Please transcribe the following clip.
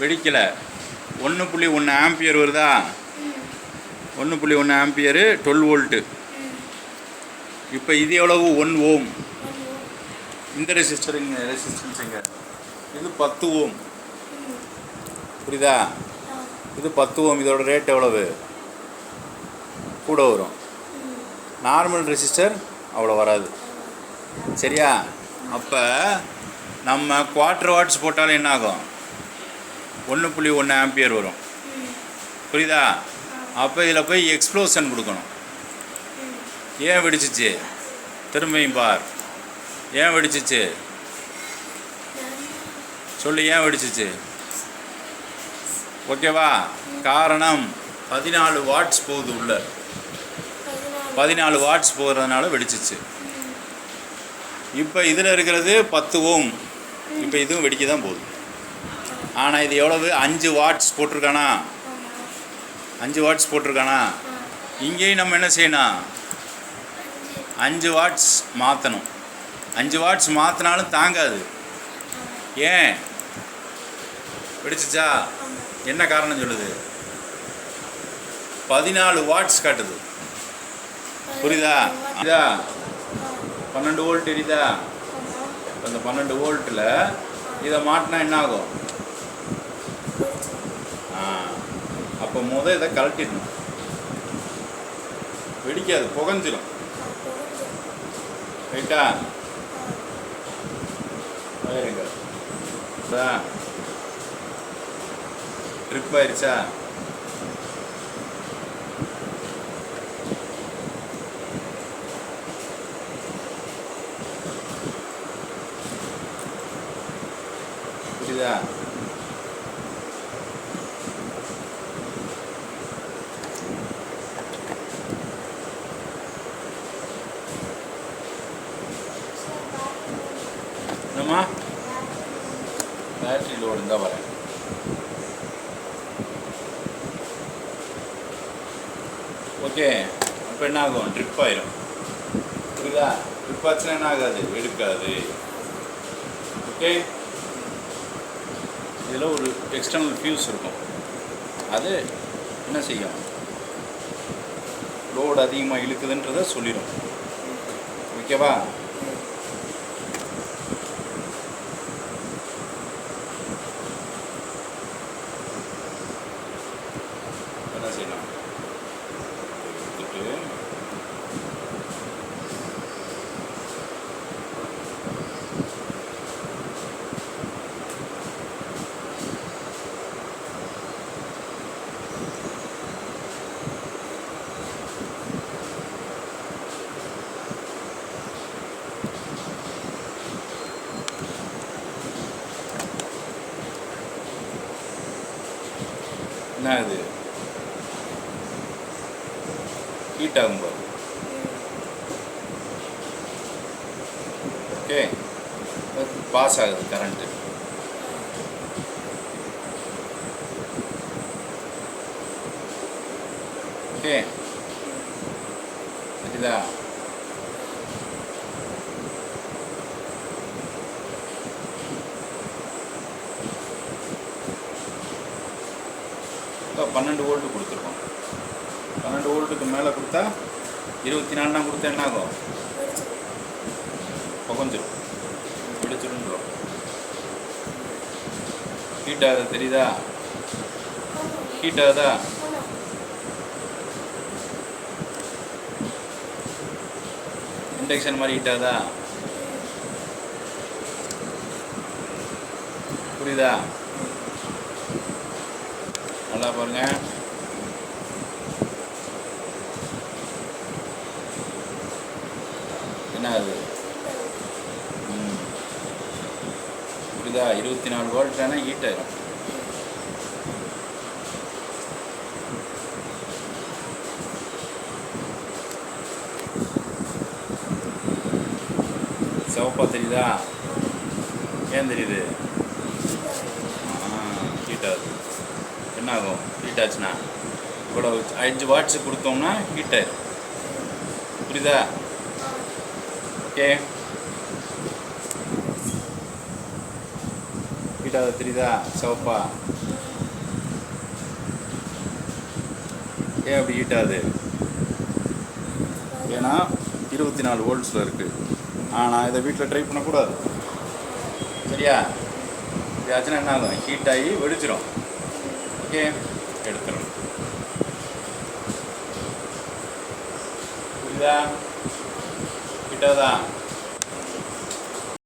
வெடிக்கலை. 1.1 ampere வருதா? 1.1 ampere 12 volt. இப்போ இது எவ்வளவு? 1 ஓம். இந்த ரெசிஸ்டன்ஸுங்க இது 10 ஓம். புரியுதா? இது 10 ஓம். இதோட ரேட் எவ்வளவு? கூட வரும். நார்மல் ரெசிஸ்டர் அவ்வளோ வராது. சரியா? அப்போ நம்ம குவார்ட்டர் வாட்ஸ் போட்டாலும் என்ன ஆகும்? 1.1 ஆம்பியர் வரும். புரியுதா? அப்போ இதில் போய் எக்ஸ்ப்ளோஷன் கொடுக்கணும். ஏன் வெடிச்சிச்சு? திரும்பியும் பார். ஏன் வெடிச்சிச்சு சொல்லு. ஏன் வெடிச்சிச்சு? ஓகேவா? காரணம் 14 வாட்ஸ் போகுது உள்ள. 14 வாட்ஸ் போகிறதுனால வெடிச்சிச்சு. இப்போ இதில் இருக்கிறது 10 ஓம். இப்போ இதுவும் வெடிக்க தான் போகுது. ஆனால் இது எவ்வளவு? 5 வாட்ஸ் போட்டிருக்கானா? 5 வாட்ஸ் போட்டிருக்கானா? இங்கேயும் நம்ம என்ன செய்யணும்? 5 வாட்ஸ் மாற்றணும். 5 வாட்ஸ் மாற்றினாலும் தாங்காது. ஏன் வெடிச்சிச்சா? என்ன காரணம் சொல்லுது? 14 வாட்ஸ் காட்டுது. புரியுதா? இதா 12 வோல்ட் எரியுதா? அந்த 12 வோல்ட்டில் இதை மாட்டினா என்ன ஆகும்? அப்போ இதை கழட்டிடணும். வெடிக்காது, புகஞ்சிடும். ரைட்டா? வேறுங்க ட்ரிப் ஆயிடுச்சா? புரியுதா? என்னம்மா? பேட்ரி லோடு இருந்தால் வரேன். ஓகே. அப்போ என்ன ஆகும்? ட்ரிப் ஆயிரும். புரியுதா? ட்ரிப் ஆச்சுன்னா என்ன ஆகாது? எடுக்காது. ஓகே. இதில் ஒரு எக்ஸ்டர்னல் ஃபியூஸ் இருக்கும். அது என்ன செய்யும்? லோடு அதிகமாக இழுக்குதுன்றதை சொல்லிடும். ஓகேவா? என்ன செய்யலாம்? எடுத்துட்டு என்ன இது? ஹீட் ஆகும் பாரு. ஓகே. பாஸ் ஆகுது கரண்ட்டு. ஓகே. சரிதா? இப்போ 12 வோல்ட்டு கொடுத்துருக்கோம். 12 வோல்ட்டுக்கு மேலே கொடுத்தா 24 கொடுத்தா என்ன ஆகும்? புகஞ்சிடும், வெடிச்சிடும். ஹீட் ஆகுது தெரியுதா? ஹீட் ஆகுதா? இண்டக்ஷன் மாதிரி ஹீட் ஆகுதா? புரியுதா? நல்லா பாருங்க. என்ன அது? புரியுதா? 24 வோல்ட் ஆனால் ஹீட் ஆயிரும். சிவப்பா தெரியுதா? ஏன் தெரியுது? ஹீட் ஆகுது. என்ன ஆகும்? ஹீட் ஆச்சுன்னா கூட 5 வாட்ஸ் கொடுத்தோம்னா ஹீட் ஆயிரும். புரியுதா? ஓகே. ஹீட் ஆகுது தெரியுதா சிவப்பா? ஏன் அப்படி ஹீட் ஆகுது? ஏன்னா 24 வோல்ட்ஸில் இருக்குது. ஆனால் இதை வீட்டில் ட்ரை பண்ணக்கூடாது, சரியா? இதாச்சுன்னா என்ன ஆகும்? ஹீட் ஆகி வெடிச்சிடும். ஓகே, எடுத்துடும். புரியுதா? ஹீட் ஆகுதா?